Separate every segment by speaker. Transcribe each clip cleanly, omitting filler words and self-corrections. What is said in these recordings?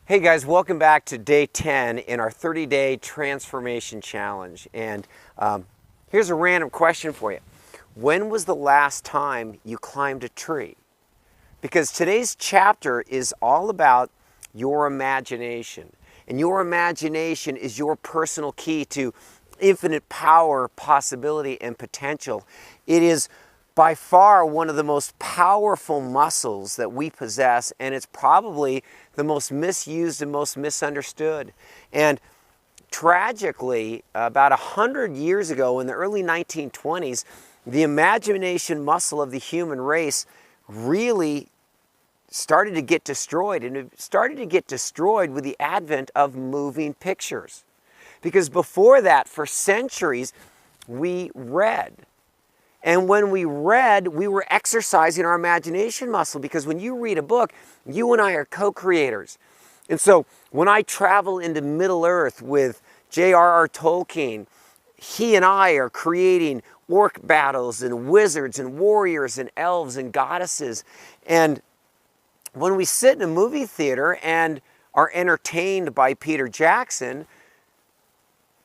Speaker 1: Hey guys, welcome back to day 10 in our 30-day transformation challenge. And here's a random question for you. When was the last time you climbed a tree? Because today's chapter is all about your imagination. And your imagination is your personal key to infinite power, possibility, and potential. It is by far one of the most powerful muscles that we possess, and it's probably the most misused and most misunderstood. And tragically, about 100 years ago, in the early 1920s, the imagination muscle of the human race really started to get destroyed. And it started to get destroyed with the advent of moving pictures. Because before that, for centuries, we read. And when we read, we were exercising our imagination muscle, because when you read a book, you and I are co-creators. And so when I travel into Middle Earth with J.R.R. Tolkien, he and I are creating orc battles and wizards and warriors and elves and goddesses. And when we sit in a movie theater and are entertained by Peter Jackson,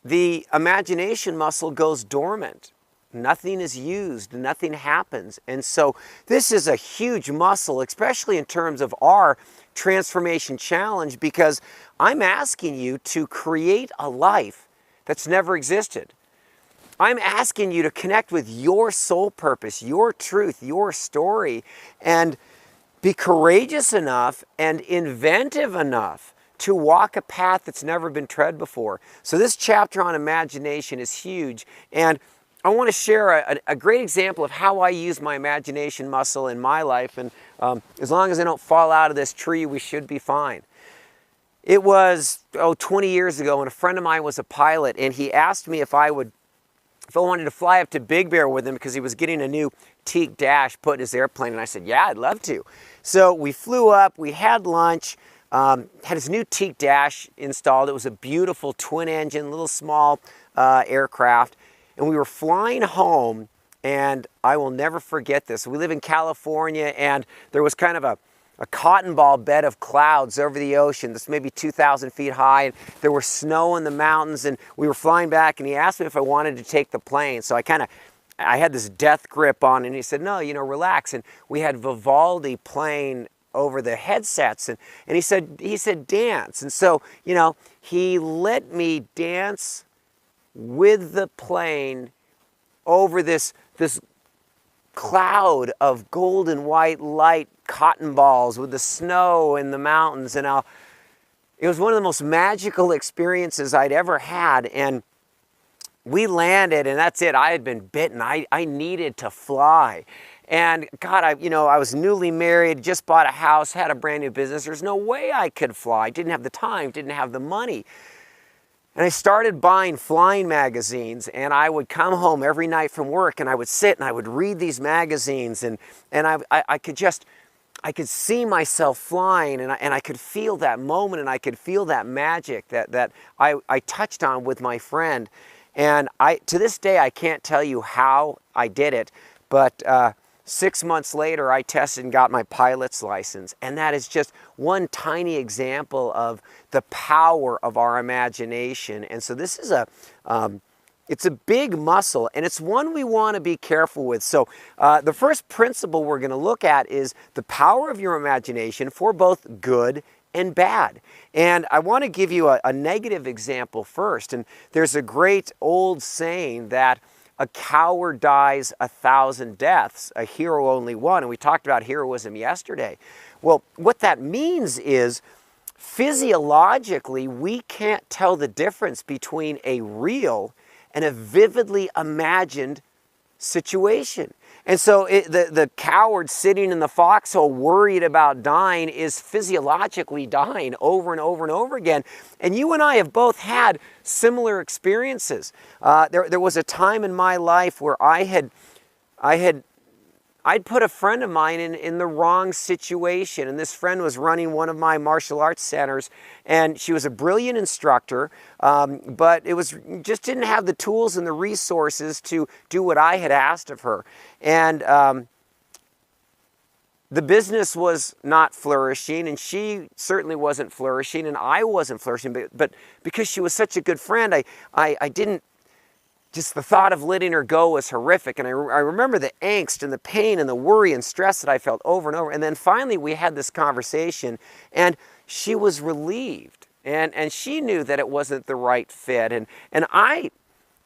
Speaker 1: the imagination muscle goes dormant. Nothing is used, nothing happens. And so this is a huge muscle, especially in terms of our transformation challenge, because I'm asking you to create a life that's never existed. I'm asking you to connect with your soul purpose, your truth, your story, and be courageous enough and inventive enough to walk a path that's never been tread before. So this chapter on imagination is huge, and I want to share a great example of how I use my imagination muscle in my life, and as long as I don't fall out of this tree, we should be fine. It was 20 years ago, and a friend of mine was a pilot, and he asked me if I wanted to fly up to Big Bear with him because he was getting a new Teak Dash put in his airplane, and I said, yeah, I'd love to. So we flew up, we had lunch, had his new Teak Dash installed. It was a beautiful twin-engine, little small aircraft. And we were flying home, and I will never forget this. We live in California, and there was kind of a cotton ball bed of clouds over the ocean that's maybe 2,000 feet high, and there was snow in the mountains, and we were flying back, and he asked me if I wanted to take the plane. So I had this death grip on, and he said, no, relax. And we had Vivaldi playing over the headsets, and he said, dance. And so, he let me dance with the plane over this cloud of golden white light cotton balls with the snow in the mountains. And it was one of the most magical experiences I'd ever had. And we landed, and that's it. I had been bitten. I needed to fly. And God, I was newly married, just bought a house, had a brand new business. There's no way I could fly. Didn't have the time, didn't have the money. And I started buying flying magazines, and I would come home every night from work, and I would sit and I would read these magazines, and I could see myself flying, and I could feel that moment, and I could feel that magic that I touched on with my friend. And to this day, I can't tell you how I did it, but 6 months later, I tested and got my pilot's license. And that is just one tiny example of the power of our imagination. And so this is it's a big muscle, and it's one we want to be careful with. So the first principle we're going to look at is the power of your imagination for both good and bad. And I want to give you a negative example first. And there's a great old saying that a coward dies 1,000 deaths, a hero only one. And we talked about heroism yesterday. Well, what that means is physiologically, we can't tell the difference between a real and a vividly imagined situation. And so the coward sitting in the foxhole worried about dying is physiologically dying over and over and over again. And you and I have both had similar experiences. There was a time in my life where I'd put a friend of mine in the wrong situation, and this friend was running one of my martial arts centers, and she was a brilliant instructor, but just didn't have the tools and the resources to do what I had asked of her. And the business was not flourishing, and she certainly wasn't flourishing, and I wasn't flourishing, but because she was such a good friend, I didn't, just the thought of letting her go was horrific. And I remember the angst and the pain and the worry and stress that I felt over and over. And then finally we had this conversation, and she was relieved. And she knew that it wasn't the right fit. And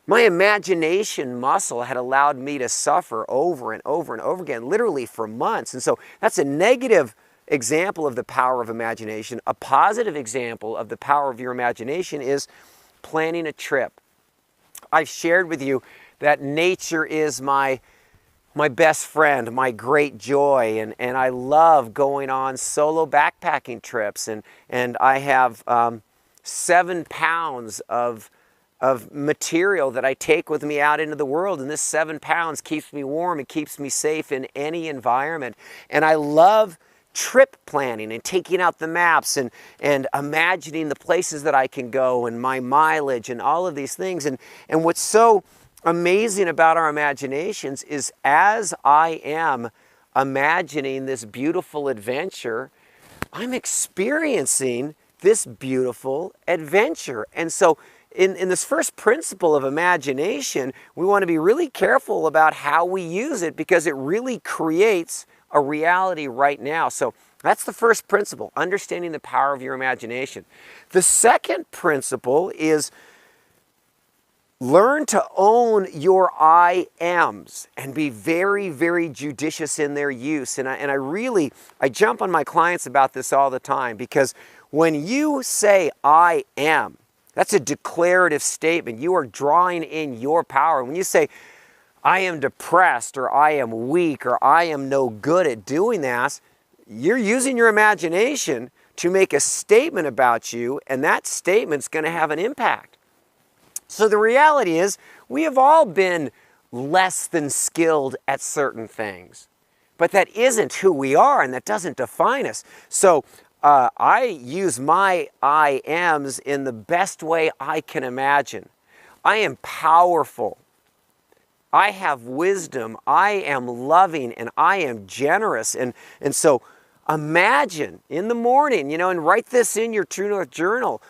Speaker 1: my imagination muscle had allowed me to suffer over and over and over again, literally for months. And so that's a negative example of the power of imagination. A positive example of the power of your imagination is planning a trip. I've shared with you that nature is my best friend, my great joy, and I love going on solo backpacking trips, and I have 7 pounds of material that I take with me out into the world, and this 7 pounds keeps me warm, it keeps me safe in any environment. And I love trip planning and taking out the maps and imagining the places that I can go and my mileage and all of these things. And what's so amazing about our imaginations is as I am imagining this beautiful adventure, I'm experiencing this beautiful adventure. And so in this first principle of imagination, we want to be really careful about how we use it, because it really creates a reality right now. So that's the first principle, understanding the power of your imagination. The second principle is learn to own your I ams and be very, very judicious in their use. And I jump on my clients about this all the time, because when you say I am, that's a declarative statement. You are drawing in your power. When you say, I am depressed, or I am weak, or I am no good at doing that, you're using your imagination to make a statement about you, and that statement's going to have an impact. So the reality is, we have all been less than skilled at certain things, but that isn't who we are, and that doesn't define us. So I use my I ams in the best way I can imagine. I am powerful. I have wisdom, I am loving, and I am generous. And so imagine in the morning, and write this in your True North journal.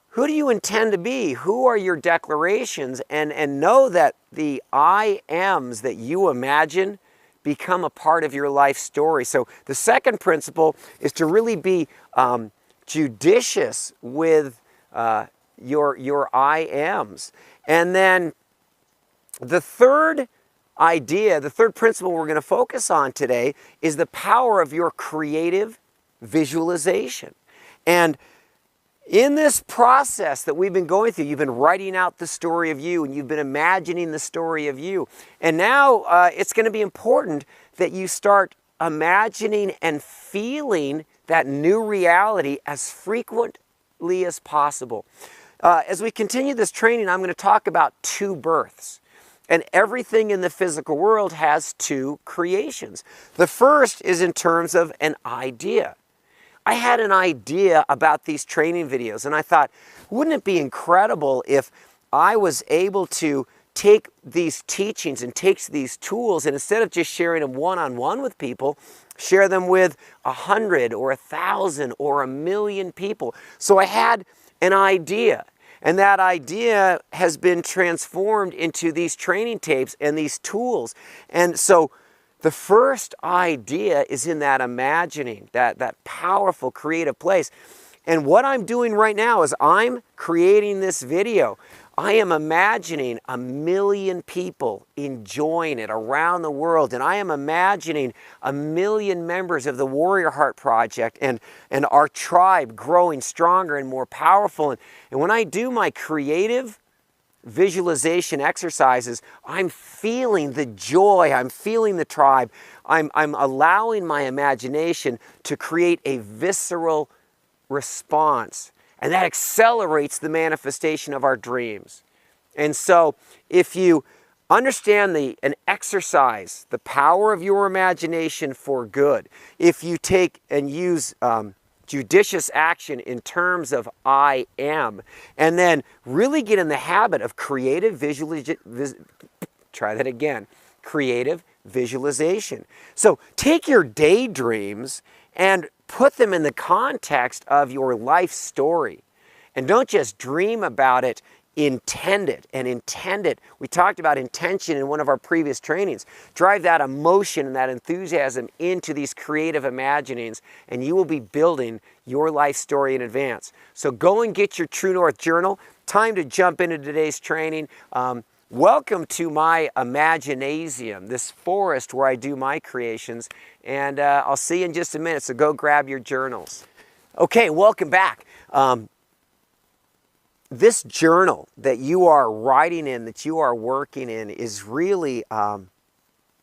Speaker 1: Who do you intend to be? Who are your declarations? And know that the I ams that you imagine become a part of your life story. So the second principle is to really be judicious with your I ams. And then the third idea, the third principle we're going to focus on today is the power of your creative visualization. And in this process that we've been going through, you've been writing out the story of you, and you've been imagining the story of you. And now it's going to be important that you start imagining and feeling that new reality as frequently as possible. As we continue this training, I'm going to talk about 2 births. And everything in the physical world has 2 creations. The first is in terms of an idea. I had an idea about these training videos, and I thought, wouldn't it be incredible if I was able to take these teachings and take these tools, and instead of just sharing them one-on-one with people, share them with 100 or 1,000 or 1,000,000 people. So I had an idea. And that idea has been transformed into these training tapes and these tools. And so the first idea is in that imagining, that powerful creative place. And what I'm doing right now is I'm creating this video. I am imagining 1,000,000 people enjoying it around the world. And I am imagining 1,000,000 members of the Warrior Heart Project and our tribe growing stronger and more powerful. And when I do my creative visualization exercises, I'm feeling the joy, I'm feeling the tribe. I'm allowing my imagination to create a visceral response. And that accelerates the manifestation of our dreams. And so if you understand an exercise, the power of your imagination for good, if you take and use judicious action in terms of I am, and then really get in the habit of creative visualization. So take your daydreams and put them in the context of your life story. And don't just dream about it, intend it. And intend it. We talked about intention in one of our previous trainings. Drive that emotion and that enthusiasm into these creative imaginings, and you will be building your life story in advance. So go and get your True North journal. Time to jump into today's training. Welcome to my Imaginasium, this forest where I do my creations. And I'll see you in just a minute, so go grab your journals. Okay, welcome back. This journal that you are writing in, that you are working in, is really,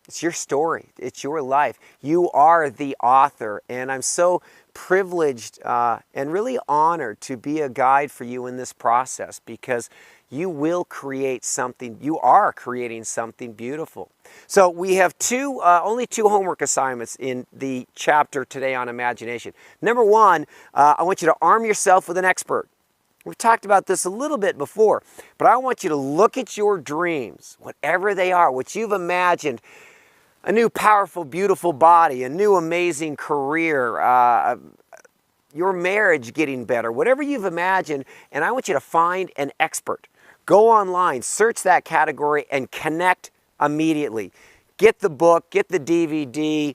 Speaker 1: it's your story. It's your life. You are the author, and I'm so privileged and really honored to be a guide for you in this process, because you will create something, you are creating something beautiful. So we have only two homework assignments in the chapter today on imagination. Number one, I want you to arm yourself with an expert. We've talked about this a little bit before, but I want you to look at your dreams, whatever they are, what you've imagined, a new powerful, beautiful body, a new amazing career, your marriage getting better, whatever you've imagined, and I want you to find an expert. Go online, search that category, and connect immediately. Get the book, get the DVD,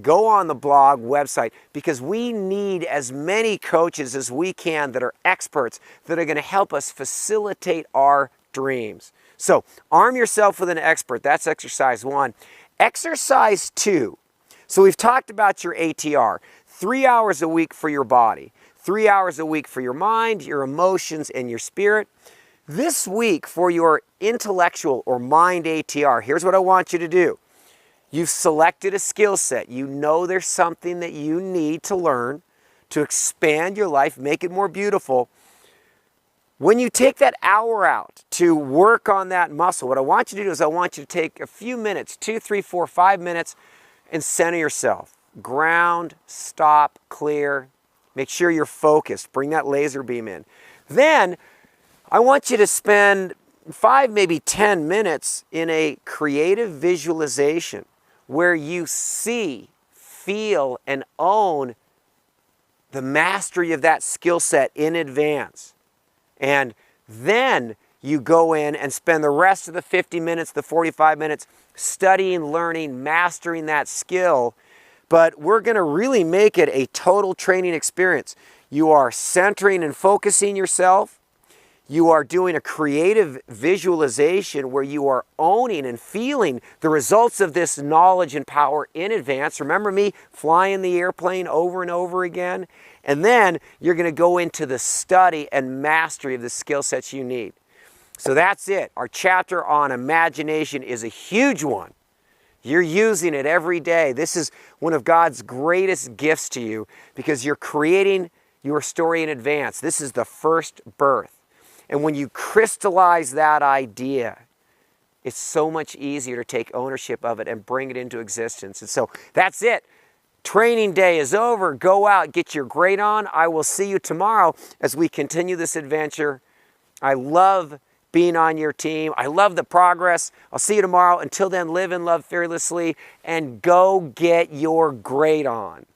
Speaker 1: go on the blog website, because we need as many coaches as we can that are experts that are going to help us facilitate our dreams. So arm yourself with an expert. That's exercise one. Exercise two. So we've talked about your ATR. 3 hours a week for your body, 3 hours a week for your mind, your emotions, and your spirit. This week for your intellectual or mind ATR, here's what I want you to do. You've selected a skill set. You know there's something that you need to learn to expand your life, make it more beautiful. When you take that hour out to work on that muscle, what I want you to do is I want you to take a few minutes, 2, 3, 4, 5 minutes, and center yourself. Ground, stop, clear. Make sure you're focused. Bring that laser beam in. Then I want you to spend 5, maybe 10 minutes in a creative visualization where you see, feel, and own the mastery of that skill set in advance. And then you go in and spend the rest of the 50 minutes, the 45 minutes, studying, learning, mastering that skill. But we're going to really make it a total training experience. You are centering and focusing yourself. You are doing a creative visualization where you are owning and feeling the results of this knowledge and power in advance. Remember me flying the airplane over and over again? And then you're going to go into the study and mastery of the skill sets you need. So that's it. Our chapter on imagination is a huge one. You're using it every day. This is one of God's greatest gifts to you, because you're creating your story in advance. This is the first birth. And when you crystallize that idea, it's so much easier to take ownership of it and bring it into existence. And so that's it. Training day is over. Go out, get your grade on. I will see you tomorrow as we continue this adventure. I love being on your team. I love the progress. I'll see you tomorrow. Until then, live and love fearlessly and go get your grade on.